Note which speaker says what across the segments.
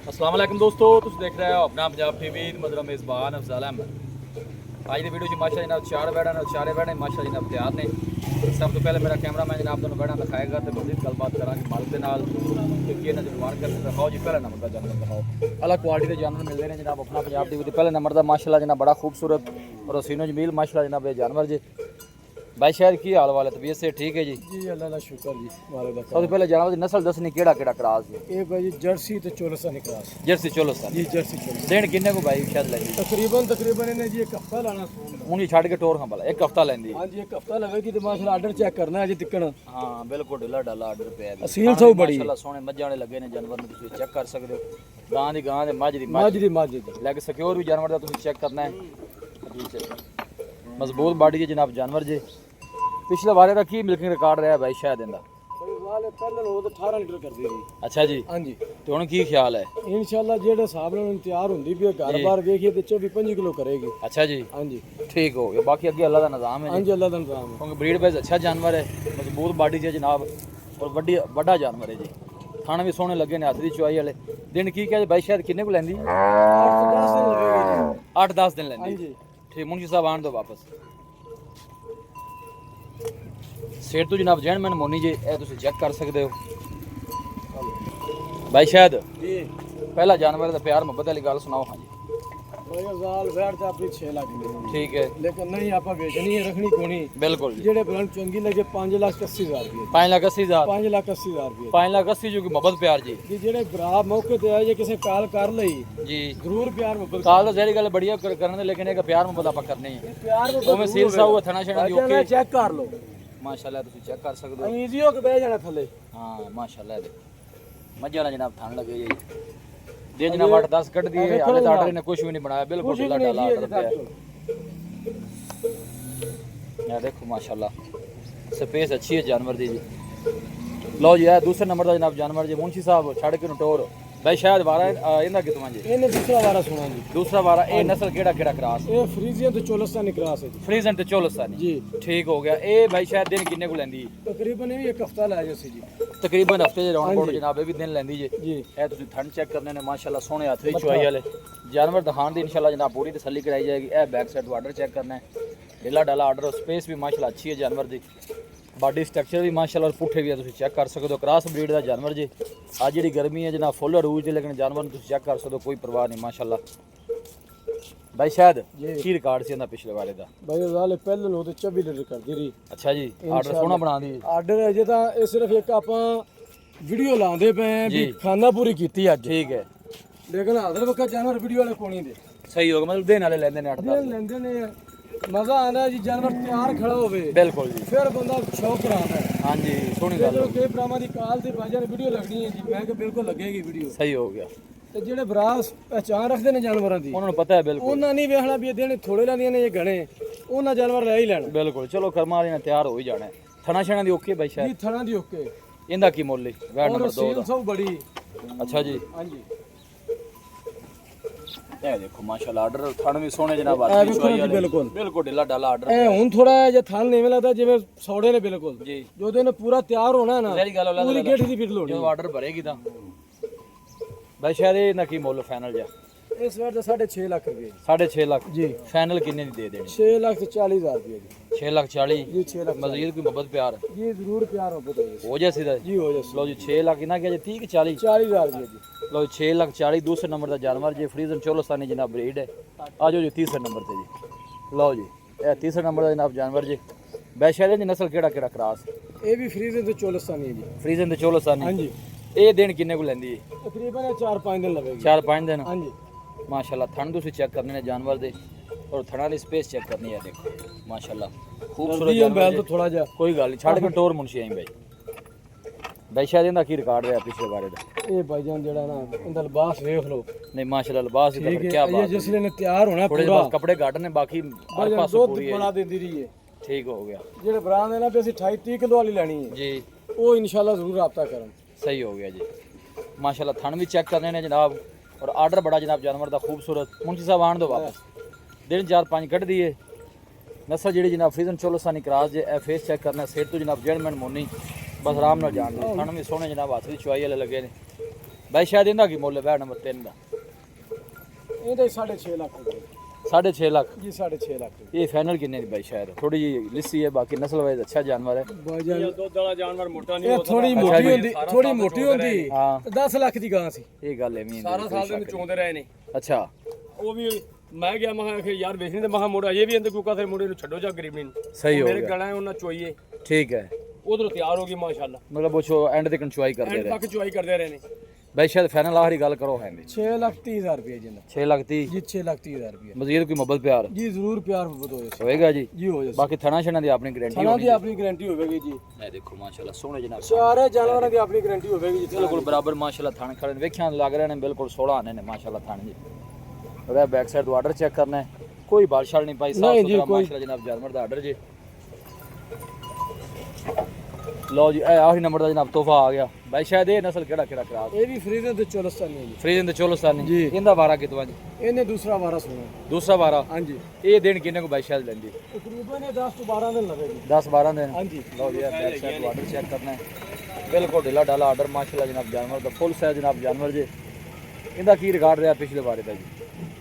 Speaker 1: अस्सलाम वालेकुम दोस्तों, तुम देख रहे हो अपना पंजाब टीवी मदरा मेज़बान अफज़ल अहमद। आज की वीडियो च माशा जनाब चार बैठा ने चारे बैठे माशा जनाब तैयार ने। सब तो पहले मेरा कैमरा मैन जनाब दोनों बैठा दिखाएगा तो मज़ीद गलबात करा मालिक के नाल कि नजर कर दिखाओ जी। पहले नंबर का जानवर दिखाओ, अलग क्वालिटी के जानवर मिलते हैं जनाब अपना पंजाब टीवी। पहले नंबर का माशाल्लाह जनाब बड़ा खूबसूरत और हसीनो जमील माशाल्लाह जनाब ये जानवर जी। भाई शहर की हाल वाले तबीयत से ठीक है जी?
Speaker 2: जी अल्लाह का शुक्र जी।
Speaker 1: सबसे पहले जानवर की नस्ल दसनी केड़ा केड़ा क्रॉस जी?
Speaker 2: ये भाई जर्सी तो चोलस्तानी क्रॉस।
Speaker 1: जर्सी चोलस्तानी
Speaker 2: जी जर्सी चोलस्तानी।
Speaker 1: देन किन्ने को भाई शायद लगी
Speaker 2: तकरीबन इन्हें जी एक हफ्ता लाना।
Speaker 1: हूँ जी छड़ के टोर खां भला एक हफ्ता लेंदी।
Speaker 2: हाँ जी एक हफ्ता लगेगी तो माशाल्लाह आर्डर चेक करना है जी तिक्कण।
Speaker 1: हाँ बिल्कुल ढिला ढाला आर्डर पे
Speaker 2: असील सब बड़ी
Speaker 1: माशाल्लाह सोने मज्जां वाले लगे ने जानवर ने, तुसीं चेक कर सकते हो। गां दी मझ दी
Speaker 2: मझ दी
Speaker 1: लैग सिक्योर भी जानवर दा तुसीं चेक करना है। मजबूत बॉडी के जनाब जानवर जे। पिछले बारे दा की मिल्किंग रिकॉर्ड रहा भाई शायद इंदा?
Speaker 2: वाले पहले लोग 18 लीटर कर दी।
Speaker 1: अच्छा जी।
Speaker 2: हाँ जी
Speaker 1: ते हुण की ख्याल है?
Speaker 2: इंशाल्लाह जेड़े हिसाब नाल तैयार हुंदी भी घर बार देखिए तो 24-25 किलो करेगी।
Speaker 1: अच्छा जी।
Speaker 2: हाँ जी
Speaker 1: ठीक हो गया, बाकी अगे अल्लाह दा निज़ाम है
Speaker 2: हाँ
Speaker 1: जी।
Speaker 2: जी अल्लाह दा निज़ाम है।
Speaker 1: क्योंकि ब्रीड वाइज अच्छा जानवर है, मजबूत बॉडी है जनाब और बड़ा जानवर है जी। खाने भी सोने लगे ने, हाथ दी चुआई वाले। दिन की क्या भाई शायद किन्ने को लैंदी?
Speaker 2: 8-10 दिन लगेगी।
Speaker 1: 8-10 दिन
Speaker 2: हाँ
Speaker 1: लैंदी।
Speaker 2: जी
Speaker 1: ठीक, मुंशी साहब आन दो वापस। सेठ तो जनाब जैन मैन मोनी जी ए तुसीं चेक कर सकते हो भाई शायद।
Speaker 2: जी
Speaker 1: पहला जानवर दा प्यार मुहब्बत वाली गल सुनाओ। हाँ जी
Speaker 2: भाई जाल बैठ जा अपनी 6 लाख दी।
Speaker 1: ठीक है
Speaker 2: लेकिन नहीं आपा बेचनी है रखनी कोनी।
Speaker 1: बिल्कुल जी।
Speaker 2: जेड़े ब्रांड चंगी लगे 5,80,000 रुपए।
Speaker 1: 5,80,000
Speaker 2: 5,80,000 रुपए
Speaker 1: 5,80,000 जो कि मोहब्बत प्यार जी।
Speaker 2: जी जेड़े भरा मौके ते आए जे किसे काल कर लई
Speaker 1: जी
Speaker 2: जरूर प्यार मोहब्बत
Speaker 1: काल तो जहरी गल बढ़िया करने दे, लेकिन एक प्यार मुहब्बत आप करनी है।
Speaker 2: प्यार
Speaker 1: वो मैं सील सा हुआ थना छना दी ओके
Speaker 2: चेक कर लो
Speaker 1: माशाल्लाह तुसीं चेक कर सकते हो।
Speaker 2: इजी हो के बैठ जाना थले।
Speaker 1: हाँ माशाल्लाह दे मजा ना जनाब थान लगे जी। दे जनाब 8-10 कट दिए हाले तो आर्डर ने कुछ भी नहीं बनाया, बिल्कुल ढीला ढाला आर्डर पे है। यार देखो माशाल्लाह स्पेस अच्छी है जानवर दी जी। लो जी यार दूसरे नंबर का जनाब जानवर जी मुंशी साहब छड़ के टोर भाई शायद वारा इंदा कितना जी?
Speaker 2: इन्हें दूसरा वारा सुना जी।
Speaker 1: दूसरा वारा ए नस्ल केड़ा केड़ा क्रॉस?
Speaker 2: ये फ्रीजियन तो चोलस्तानी क्रॉस है जी।
Speaker 1: फ्रीजन ते चोलस्तानी
Speaker 2: जी
Speaker 1: ठीक हो गया। ए भाई शायद दिन किन्ने को लैंदी?
Speaker 2: तकरीबन ये एक हफ्ता ला जैसे जी।
Speaker 1: तकरीबन हफ्ते राउंड अबाउट जनाब ये भी दिन लैंदी जी।
Speaker 2: जी
Speaker 1: ए तुसीं ठंड चेक करने ने माशाल्लाह सोहने हाथ दी चुआई वाले जानवर दिखाण दी इंशाल्लाह जनाब पूरी तसल्ली कराई जाएगी। ए बैक साइड ऑर्डर चेक करना है, ढिला ढाला ऑर्डर, स्पेस भी माशाल्लाह अच्छी है जानवर दी, बॉडी स्ट्रक्चर भी माशाल्लाह और पुट्ठे भी है, तुसीं चेक कर सकते हो। क्रॉस ब्रीड का जानवर जी। आज जी गर्मी है जनाब फुल अरूज लेकिन जानवर तुसीं चेक कर सकते हो, कोई परवाह नहीं माशाल्लाह। भाई शायद की रिकॉर्ड सी पिछले वाले का?
Speaker 2: भाई वाले पहले लोग तो 24 लीटर कर दी।
Speaker 1: अच्छा जी ऑर्डर सोहना बना दी।
Speaker 2: आर्डर अजे ਤਾਂ ਇਹ ਸਿਰਫ ਇੱਕ ਆਪਾਂ ਵੀਡੀਓ ਲਾਉਂਦੇ ਪਏ ਆਂ ਵੀ ਖਾਨਾ ਪੂਰੀ ਕੀਤੀ ਅੱਜ।
Speaker 1: ठीक है
Speaker 2: ਲੇਕਿਨ ਹਾਜ਼ਰ ਵਕਤ ਜਾਨਵਰ ਵੀਡੀਓ ਵਾਲੇ ਕੋਣੀ ਦੇ
Speaker 1: सही होगा, मतलब देने वाले लेंदे ने 8-10
Speaker 2: ਲੈਂਦੇ ਨੇ। ਮਜ਼ਾ ਆਉਂਦਾ ਜੀ ਜਾਨਵਰ ਤਿਆਰ ਖੜਾ ਹੋਵੇ
Speaker 1: बिल्कुल जी।
Speaker 2: ਫਿਰ ਬੰਦਾ ਸ਼ੌਕ ਕਰਾਉਂਦਾ ਹੈ।
Speaker 1: हाँ जी सोहनी गल
Speaker 2: ਜਦੋਂ ਕਈ ਭਰਾਵਾਂ ਦੀ ਕਾਲ ਤੇ ਬਾਜ਼ਾਰ ਵੀਡੀਓ ਲੱਗਣੀ ਹੈ ਜੀ, ਮੈਂ ਕਿ ਬਿਲਕੁਲ ਲੱਗੇਗੀ ਵੀਡੀਓ।
Speaker 1: सही हो गया।
Speaker 2: ਤੇ ਜਿਹੜੇ ਬਰਾਸ ਪਹਿਚਾਨ ਰੱਖਦੇ ਨੇ ਜਾਨਵਰਾਂ ਦੀ
Speaker 1: उन्होंने पता है बिल्कुल
Speaker 2: ਉਹਨਾਂ ਨਹੀਂ ਵੇਖਣਾ ਵੀ ਇਹ ਦੇਣੇ ਥੋੜੇ ਲੈਂਦੀਆਂ ਨੇ ਇਹ ਘਣੇ, ਉਹਨਾਂ ਜਾਨਵਰ ਲੈ ਹੀ ਲੈਣ
Speaker 1: बिल्कुल। चलो कर्मा वाले ने तैयार हो ही जाना है। थना छना दी ओके भाई
Speaker 2: ਜੀ
Speaker 1: शायद
Speaker 2: ਥਣਾ ਦੀ ਓਕੇ
Speaker 1: इंदा की मुल वैट
Speaker 2: ਔਰ
Speaker 1: नंबर 2
Speaker 2: ਸੀਲ
Speaker 1: दा?
Speaker 2: ਸਭ ਬੜੀ।
Speaker 1: अच्छा जी
Speaker 2: ਹਾਂਜੀ
Speaker 1: ये देखो माशाल्लाह ऑर्डर थन भी सोने जनाब
Speaker 2: ਇਹ
Speaker 1: हाथ
Speaker 2: ਵੀ
Speaker 1: दी
Speaker 2: ਖੁਦ
Speaker 1: चुआई वाले
Speaker 2: ਬਿਲਕੁਲ
Speaker 1: बिल्कुल ढिला ढाला ऑर्डर
Speaker 2: ਇਹ ਹੁਣ ਥੋੜਾ ਜਿਹਾ ਥਾਲ ਨਹੀਂ ਲੱਗਦਾ ਜਿਵੇਂ ਸੌੜੇ ਨੇ ਬਿਲਕੁਲ।
Speaker 1: जी
Speaker 2: ਜਦੋਂ ਇਹਨੇ ਪੂਰਾ ਤਿਆਰ ਹੋਣਾ ਨਾ
Speaker 1: जहरी गल वाला
Speaker 2: ਪੂਰੀ ਗੇਠ ਦੀ ਫਿਟ ਲੋਣੀ।
Speaker 1: जो ऑर्डर भरेगी ता भाई शायद ये ना की मुल फाइनल जा
Speaker 2: ਇਸ ਵਾਰ ਦਾ 6.5 ਲੱਖ ਰੁਪਏ
Speaker 1: 6.5 लाख
Speaker 2: ਜੀ।
Speaker 1: फाइनल किन्ने दी दे देनी?
Speaker 2: 6,40,000 ਰੁਪਏ ਜੀ।
Speaker 1: 6,40,000
Speaker 2: ਜੀ 6 ਲੱਖ
Speaker 1: मजीद कोई मोहब्बत प्यार
Speaker 2: ਜੀ ਜ਼ਰੂਰ ਪਿਆਰ ਹੋ ਬਤਾ
Speaker 1: हो जाए सीधा
Speaker 2: ਜੀ ਹੋ ਜਾਏ।
Speaker 1: लो जी 6 लाख इना क्या 30 कि 40?
Speaker 2: 40,000 ਰੁਪਏ ਜੀ।
Speaker 1: लो 6,40,000 दूसरे नंबर का जानवर जी फ्रीजन चोलस्तानी जनाब ब्रीड है। आ जाओ जी तीसरे नंबर से जी। लो जी ये तीसरे नंबर का जनाब जानवर जी। बैशाले की नस्ल केड़ा केड़ा क्रॉस?
Speaker 2: ਇਹ ਵੀ ਫਰੀਜ਼ਰ ਤੇ ਚੋਲਸਤਾਨੀ ਹੈ ਜੀ।
Speaker 1: फ्रीजन ते चोलस्तानी
Speaker 2: ਹਾਂਜੀ
Speaker 1: ये दिन किन्ने को लेंदी?
Speaker 2: ਤਕਰੀਬਨ 4-5 ਦਿਨ ਲੱਗेगी।
Speaker 1: 4-5 दिन
Speaker 2: ਹਾਂਜੀ
Speaker 1: माशाल्लाह। थन तुसीं चेक करने ने जानवर दे और थना वाली स्पेस चेक करनी है, देखो माशाल्लाह खूबसूरत
Speaker 2: ਜਲਦੀ
Speaker 1: जानवर
Speaker 2: मोबाइल
Speaker 1: जी।
Speaker 2: ਤੋਂ ਥੋੜਾ ਜਿਹਾ
Speaker 1: कोई गल नहीं छड़ के टोर मुंशी आई भाई शायद इंदा की रिकॉर्ड रहा पिछले बारे दा?
Speaker 2: ਇਹ ਭਾਈਜਾਨ ਜਿਹੜਾ ਨਾ ਇਹਦਾ ਲਿਬਾਸ ਵੇਖ ਲਓ।
Speaker 1: नहीं माशाल्लाह लिबास इधर
Speaker 2: ਠੀਕ
Speaker 1: क्या
Speaker 2: ਹੈ
Speaker 1: बात
Speaker 2: ਇਹ ਜਿਸ ਨੇ ਤਿਆਰ ਹੋਣਾ
Speaker 1: थोड़े
Speaker 2: ਪੂਰਾ
Speaker 1: बस कपड़े घट ने बाकी हर
Speaker 2: ਭਾਈਜਾਨ
Speaker 1: पासों
Speaker 2: ਦੁੱਧ
Speaker 1: पूरी है
Speaker 2: ਬਣਾ ਦਿੰਦੀ ਰਹੀ ਹੈ।
Speaker 1: ठीक हो गया
Speaker 2: ਜਿਹੜੇ ਬਰਾਂ ਦੇ ਨਾ ਵੀ ਅਸੀਂ 28-30 ਕਿਲੋ ਵਾਲੀ ਲੈਣੀ ਹੈ
Speaker 1: जी
Speaker 2: ਉਹ ਇਨਸ਼ਾਅੱਲਾ ਜ਼ਰੂਰ ਰਾਬਤਾ ਕਰਨ।
Speaker 1: सही हो गया जी माशाल्लाह। थन भी चेक करने ने जनाब और आर्डर बड़ा जनाब जानवर का खूबसूरत। मुंशी साहब आन दो वापस। दिन 4-5 कट दिए नस्ल जी जनाब फ्रीजन चोलस्तानी क्रॉस जे फेस चेक करना सेठ तो जनाब जेडमैन मोनी बस आराम नाल जान दो। थन भी सोहने जनाब हाथ भी चुआई वाले लगे ने ਬਾਈ ਸ਼ਾਇਦ ਇਹਦਾ ਕੀ ਮੁੱਲ ਹੈ ਬੈੜ ਨੰਬਰ 3 ਦਾ?
Speaker 2: ਇਹਦੇ 6.5 ਲੱਖ ਰੁਪਏ
Speaker 1: 6.5 ਲੱਖ
Speaker 2: ਜੀ, 6.5 ਲੱਖ ਰੁਪਏ।
Speaker 1: ਇਹ ਫਾਈਨਲ ਕਿੰਨੇ ਦੀ ਬਾਈ ਸ਼ਾਇਦ? ਥੋੜੀ ਜੀ ਲਿੱਸੀ ਹੈ, ਬਾਕੀ ਨਸਲ ਵਾਈਜ਼ ਅੱਛਾ ਜਾਨਵਰ ਹੈ।
Speaker 2: ਬਾਈਜਾਨ
Speaker 3: ਦੁੱਧ ਵਾਲਾ ਜਾਨਵਰ ਮੋਟਾ ਨਹੀਂ
Speaker 2: ਇਹ ਥੋੜੀ ਮੋਟੀ ਹੁੰਦੀ, ਥੋੜੀ ਮੋਟੀ ਹੁੰਦੀ
Speaker 1: ਹਾਂ।
Speaker 2: 10 ਲੱਖ ਦੀ ਗਾਂ ਸੀ।
Speaker 1: ਇਹ ਗੱਲ ਐਵੇਂ ਹੀ ਹੈ,
Speaker 3: ਸਾਰਾ
Speaker 1: ਕੋਈ
Speaker 3: ਸਾਲ ਦੇ
Speaker 1: ਸ਼ੱਕ
Speaker 3: ਵਿੱਚ ਚੋਂਦੇ ਰਹੇ ਨੇ।
Speaker 1: ਅੱਛਾ
Speaker 3: ਉਹ ਵੀ ਮੈਂ ਗਿਆ ਮੈਂ ਕਿਹਾ ਯਾਰ ਵੇਚਣੀ ਤੇ ਮਹਾ ਮੋੜਾ ਇਹ ਵੀ ਇਹਦੇ ਕੋਈ ਕਾਸੇ ਮੁੰਡੇ ਨੂੰ ਛੱਡੋ ਜਾ ਗਰੀਬੀ ਨੂੰ।
Speaker 1: ਸਹੀ ਹੋ
Speaker 3: ਮੇਰੇ
Speaker 1: ਗਿਆ,
Speaker 3: ਗਲਾ ਉਹਨਾਂ ਚੋਈਏ
Speaker 1: ਠੀਕ ਹੈ।
Speaker 3: ਉਧਰੋਂ ਤਿਆਰ ਹੋ ਗਈ ਮਾਸ਼ਾਅੱਲਾ।
Speaker 1: ਮਤਲਬ ਉਹ ਐਂਡ ਤੇ ਕੰਚੁਆਈ ਕਰਦੇ
Speaker 3: ਐਂਡ
Speaker 1: ਰਹੇ
Speaker 3: ਤੱਕ ਚੁਆਈ ਕਰਦੇ ਰਹੇ ਨੇ।
Speaker 1: ਬਾਈ ਸ਼ਾਇਦ ਫਾਈਨਲ ਆਖਰੀ ਗੱਲ ਕਰੋ ਹੈ ਮੇਰੀ।
Speaker 2: 6 ਲੱਖ 30 ਹਜ਼ਾਰ ਰੁਪਏ ਜੀ।
Speaker 1: 6 ਲੱਖ 30
Speaker 2: ਜੀ 6 ਲੱਖ 30 ਹਜ਼ਾਰ ਰੁਪਏ
Speaker 1: ਮਜ਼ੀਦ ਕੋਈ ਮੁਹੱਬਤ ਪਿਆਰ
Speaker 2: ਜੀ, ਜ਼ਰੂਰ ਪਿਆਰ ਮੁਹੱਬਤ ਹੋਏ
Speaker 1: ਹੋਏਗਾ ਜੀ।
Speaker 2: ਜੀ ਹੋ ਜਾਏ।
Speaker 1: ਬਾਕੀ ਥਣਾ ਛਣਾ ਦੀ ਆਪਣੀ ਗਾਰੰਟੀ
Speaker 2: ਸਾਲਾਂ
Speaker 1: ਹੋਣੀ
Speaker 2: ਦੀ ਆਪਣੀ ਗਾਰੰਟੀ ਹੋਵੇਗੀ ਜੀ।
Speaker 1: ਇਹ ਦੇਖੋ ਮਾਸ਼ਾਅੱਲਾ ਸੋਹਣੇ ਜਨਾਬ,
Speaker 2: ਸਾਰੇ ਜਾਨਵਰਾਂ ਦੀ ਆਪਣੀ ਗਾਰੰਟੀ ਹੋਵੇਗੀ ਜੀ।
Speaker 1: ਬਿਲਕੁਲ ਬਰਾਬਰ ਮਾਸ਼ਾਅੱਲਾ ਥਣ ਖੜੇ ਨੇ, ਵੇਖਿਆ ਲੱਗ ਰਹੇ ਨੇ ਬਿਲਕੁਲ 16 ਆਨੇ ਨੇ ਮਾਸ਼ਾਅੱਲਾ ਥਣ ਜੀ। ਉਹਦਾ ਬੈਕ ਸਾਈਡ ਤੋਂ ਆਰਡਰ ਚੈੱਕ ਕਰਨਾ ਹੈ, ਕੋਈ ਬਾਲਸ਼ਾਲ ਨਹੀਂ ਪਾਈ, ਸਾਫ
Speaker 2: ਨਹੀਂ ਜੀ,
Speaker 1: ਸੁਥਰਾ
Speaker 2: ਕੋਈ-
Speaker 1: ਮਾਸ਼ਾਅੱਲਾ ਜਨਾਬ ਜਾਨਵਰ ਦਾ ਆਰਡਰ ਜੀ। ਲਓ ਜੀ ਇਹ ਆਖਰੀ ਨੰਬਰ ਦਾ ਜਨਾਬ ਤੋਹਫਾ ਆ ਗਿਆ। ਬਾਈ ਸ਼ਾਇਦ ਇਹ ਨਸਲ ਕਿਹੜਾ ਕਰਾਸ?
Speaker 2: ਇਹ ਵੀ ਫਰੀਦਨ ਤੇ ਚੋਲਸਤਾਨੀ ਹੈ ਜੀ।
Speaker 1: ਫਰੀਦਨ ਤੇ ਚੋਲਸਤਾਨੀ
Speaker 2: ਜੀ।
Speaker 1: ਇਹਦਾ ਵਾਰਾ ਕਿਤਵਾ ਜੀ?
Speaker 2: ਇਹਨੇ ਦੂਸਰਾ ਵਾਰਾ ਸੁਣਾ।
Speaker 1: ਦੂਸਰਾ ਵਾਰਾ
Speaker 2: ਹਾਂਜੀ,
Speaker 1: ਇਹ ਦਿਨ ਕਿੰਨੇ ਕੋ ਬਾਈ ਸ਼ਾਇਦ ਲੈਂਦੀ?
Speaker 2: ਤਕਰੀਬਨ ਇਹ 10 ਤੋਂ 12 ਦਿਨ ਲੱਗੇਗੀ।
Speaker 1: 10-12 ਦਿਨ।
Speaker 2: ਹਾਂਜੀ,
Speaker 1: ਲਓ ਜੀ ਬੈਕ ਸਾਈਡ ਤੋਂ ਆਰਡਰ ਚੈੱਕ ਕਰਨਾ ਹੈ, ਬਿਲਕੁਲ ਢਿੱਲਾ ਢਾਲਾ ਆਰਡਰ ਮਾਸ਼ਾਅੱਲਾ ਜਨਾਬ ਜਾਨਵਰ ਦਾ ਫੁੱਲ ਸਾਈਜ਼ ਜਨਾਬ ਜਾਨਵਰ ਜੇ। ਇਹਦਾ ਕੀ ਰਿਕਾਰਡ ਰਿਹਾ ਪਿਛਲੇ ਵਾਰੇ ਦਾ ਜੀ?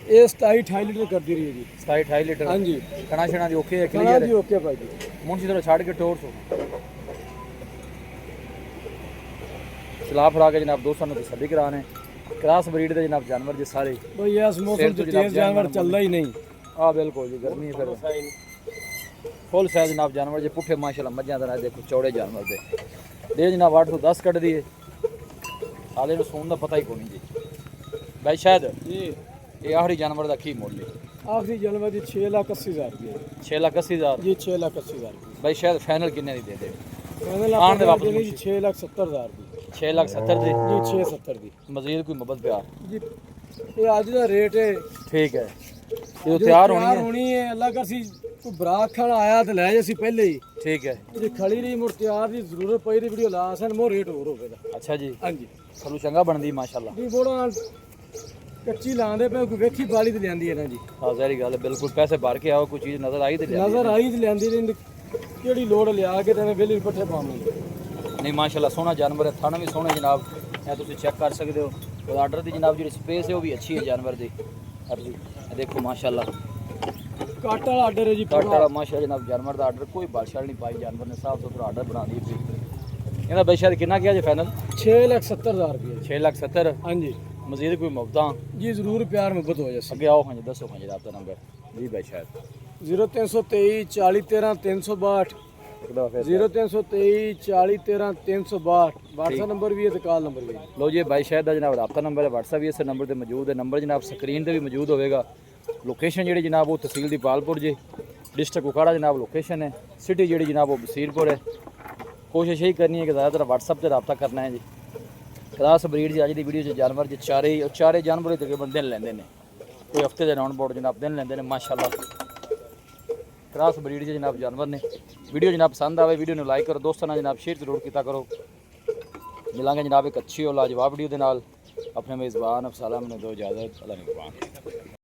Speaker 2: ਇਹ 27-28 ਲੀਟਰ ਕਰਦੀ ਰਹੀ ਹੈ ਜੀ।
Speaker 1: 27-28 ਲੀਟਰ।
Speaker 2: ਹਾਂਜੀ,
Speaker 1: ਕਣਾ ਛਣਾ ਦੀ ਓਕੇ ਹੈ,
Speaker 2: ਖਾਣਾ
Speaker 1: ਕਲੀਅਰ
Speaker 2: ਜੀ
Speaker 1: ਹੈ।
Speaker 2: ਓਕੇ ਭਾਈ ਜੀ।
Speaker 1: ਮੁੰਸ਼ੀ ਤੋਂ ਛੱਡ ਕੇ ਟੋਰ ਸੋ ਚਲਾ ਫੜਾ ਕੇ ਜਨਾਬ ਦੋਸਤਾਂ ਨੂੰ ਤਸੱਲੀ ਕਰਾਣੇ। ਕ੍ਰਾਸ ਬਰੀਡ ਦੇ ਜਨਾਬ ਜਾਨਵਰ ਜੇ ਸਾਰੇ।
Speaker 2: ਬਈ ਇਸ ਮੌਸਮ ਚ ਤੇਜ਼ ਜਾਨਵਰ ਚੱਲਦਾ ਹੀ ਨਹੀਂ।
Speaker 1: ਆ ਬਿਲਕੁਲ ਜੀ, ਗਰਮੀ ਹੈ ਫਿਰ ਫੁੱਲ ਸਾਈਜ਼ ਜਨਾਬ ਜਾਨਵਰ ਜੇ ਪੁੱਠੇ ਮਾਸ਼ਾਅੱਲਾ ਮੱਝਾਂ ਦਾ ਦੇਖੋ ਚੌੜੇ ਜਾਨਵਰ ਦੇ ਜਨਾਬ 8 ਤੋਂ 10 ਕੱਢਦੀ ਹੈ। ਹਾਲੇ ਨੂੰ ਸੌਣ ਦਾ ਪਤਾ ਹੀ ਕੋਈ ਨਹੀਂ ਜੀ। ਬਾਈ ਸ਼ਾਇਦ
Speaker 2: ਜੀ
Speaker 1: ਇਹ ਆਖਰੀ ਜਾਨਵਰ ਦਾ ਕੀ ਮੁੱਲ ਹੈ?
Speaker 2: ਆਖਰੀ ਜਾਨਵਰ ਦੀ 6,80,000 ਰੁਪਏ
Speaker 1: 6,80,000
Speaker 2: ਜੀ। 6,80,000 ਰੁਪਏ
Speaker 1: ਬਾਈ ਸ਼ਾਇਦ ਫਾਈਨਲ ਕਿੰਨੇ ਦੀ ਦੇ ਦੇ?
Speaker 2: ਫਾਈਨਲ
Speaker 1: ਆਉਣ ਦੇ
Speaker 2: ਆਪਾਂ
Speaker 1: ਵਾਪਸ
Speaker 2: ਦੇਣੀ ਜੀ 6,70,000 ਦੀ
Speaker 1: 6,70,000 ਦੀ
Speaker 2: ਜੀ। 6,70 ਦੀ
Speaker 1: ਮਜ਼ੀਦ ਕੋਈ ਮੁਹੱਬਤ ਪਿਆਰ?
Speaker 2: ਜੀ। ਇਹ ਅੱਜ ਦਾ ਰੇਟ ਹੈ।
Speaker 1: ਠੀਕ ਹੈ, ਜਦੋਂ ਤਿਆਰ ਹੋਣੀ ਹੈ।
Speaker 2: ਅੱਲਾ ਕਰਸੀ ਕੋਈ ਬਰਾਕ ਖਾਣ ਆਇਆ ਤੇ ਲੈ ਜੇ ਅਸੀਂ ਪਹਿਲੇ ਹੀ।
Speaker 1: ਠੀਕ ਹੈ,
Speaker 2: ਜੇ ਖੜੀ ਰਹੀ ਮੁੜ ਤਿਆਰ ਦੀ ਜ਼ਰੂਰਤ ਪਈ ਦੀ ਵੀਡੀਓ ਲਾ ਸਨ ਮੋ ਰੇਟ ਹੋਰ ਹੋਵੇਗਾ।
Speaker 1: ਅੱਛਾ ਜੀ,
Speaker 2: ਹਾਂਜੀ
Speaker 1: ਸਲੂ ਚੰਗਾ ਬਣਦੀ ਮਾਸ਼ਾਅੱਲਾ।
Speaker 2: ਜੀ। ਬੋੜਾ ਨਾਲ ਕੱਚੀ ਲਾਉਂਦੇ ਪਏ, ਕੋਈ ਵੇਖੀ ਬਾਲੀ ਤੇ ਲਿਆਂਦੀ ਹੈ ਨਾ ਜੀ।
Speaker 1: ਹਾਂ ਜ਼ਹਿਰੀ ਗੱਲ ਹੈ, ਬਿਲਕੁਲ ਪੈਸੇ ਭਰ ਕੇ ਆਓ, ਕੋਈ ਚੀਜ਼ ਨਜ਼ਰ ਆਈ ਤੇ ਲਿਆ
Speaker 2: ਨਜ਼ਰ ਆਈ ਤੇ ਲਿਆਂਦੀ ਰਹਿੰਦੀ, ਕਿਹੜੀ ਲੋੜ ਲਿਆ ਕੇ ਤੇ ਵੇਲੀ ਪੱਠੇ ਪਾਵਾਂਗੇ।
Speaker 1: ਨਹੀਂ ਮਾਸ਼ਾਅੱਲਾ ਸੋਹਣਾ ਜਾਨਵਰ ਹੈ, ਥਣ ਵੀ ਸੋਹਣੇ ਜਨਾਬ, ਇਹ ਤੁਸੀਂ ਚੈੱਕ ਕਰ ਸਕਦੇ ਹੋ। ਉਹ ਆਰਡਰ ਦੀ ਜਨਾਬ ਜਿਹੜੀ ਸਪੇਸ ਹੈ ਉਹ ਵੀ ਅੱਛੀ ਹੈ ਜਾਨਵਰ ਦੀ। ਇਹ ਦੇਖੋ ਮਾਸ਼ਾਅੱਲਾ
Speaker 2: ਕੱਟ ਵਾਲਾ ਆਰਡਰ ਹੈ ਜੀ।
Speaker 1: ਕੱਟ ਵਾਲਾ ਮਾਸ਼ਾਅੱਲਾ ਜਨਾਬ ਜਾਨਵਰ ਦਾ ਆਰਡਰ, ਕੋਈ ਬਾਲਸ਼ਾਲ ਨਹੀਂ ਪਾਈ, ਜਾਨਵਰ ਨੇ ਸਾਫ ਸੁਥਰਾ ਆਰਡਰ ਬਣਾ ਦਿੱਤੀ। ਇਹਦਾ ਬਾਈ ਸ਼ਾਇਦ ਕਿੰਨਾ ਕਿਹਾ ਜੀ ਫਾਈਨਲ?
Speaker 2: 6,70,000 ਰੁਪਏ
Speaker 1: 6,70,000।
Speaker 2: ਹਾਂਜੀ
Speaker 1: ਮਜ਼ੀਦ ਕੋਈ ਮੁਫਤਾਂ
Speaker 2: ਜੀ, ਜ਼ਰੂਰ ਪਿਆਰ ਮੁਹੱਬਤ ਹੋ ਜਾਏ।
Speaker 1: ਅੱਗੇ ਆਓ, ਹਾਂਜੀ ਦੱਸੋ, ਹਾਂਜੀ ਆਪਦਾ ਨੰਬਰ ਜੀ ਬਾਈ ਸ਼ਾਇਦ
Speaker 2: 0323 40 13 362
Speaker 1: ਇੱਕ ਦਫਾ ਫਿਰ
Speaker 2: 0323 40 13 362 WhatsApp ਨੰਬਰ ਵੀ ਹੈ ਤੇ ਕਾਲ ਨੰਬਰ ਵੀ ਹੈ।
Speaker 1: ਲੋ ਜੀ ਬਾਈ ਸ਼ਾਇਦ ਦਾ ਜਨਾਬ ਰਾਬਤਾ ਨੰਬਰ ਹੈ, WhatsApp ਵੀ ਇਸੇ ਨੰਬਰ ਤੇ ਮੌਜੂਦ ਹੈ। ਨੰਬਰ ਜਨਾਬ ਸਕਰੀਨ ਤੇ ਵੀ ਮੌਜੂਦ ਹੋਵੇਗਾ। ਲੋਕੇਸ਼ਨ ਜਿਹੜੀ ਜਨਾਬ ਉਹ ਤਹਿਸੀਲ ਦੀ ਪਾਲਪੁਰ ਜੀ, ਡਿਸਟ੍ਰਿਕਟ ਉਕਾੜਾ ਜਨਾਬ ਲੋਕੇਸ਼ਨ ਹੈ। ਸਿਟੀ ਜਿਹੜੀ ਜਨਾਬ ਉਹ ਬਸੀਰਪੁਰ ਹੈ। ਕੋਸ਼ਿਸ਼ यही करनी है कि ज़्यादातर WhatsApp से रब्ता करना है जी। क्रास ब्रीड जी अज की वीडियो जानवर जी चारे जानवर तकरीबन दिन लेंदे ने, कोई हफ्ते के राउंड बोर्ड जनाब दिन लेंदे ने माशाल्लाह। क्रास ब्रीड जी जनाब जानवर ने। वीडियो जनाब पसंद आए वीडियो को लाइक करो, दोस्तों ने जनाब शेयर जरूर किया करो। मिलांगे जनाब एक अच्छी और लाजवाब वीडियो के नाल। अपने मेज़बान अफसाला ने दो इजाज़त, अल्लाह निगहबान।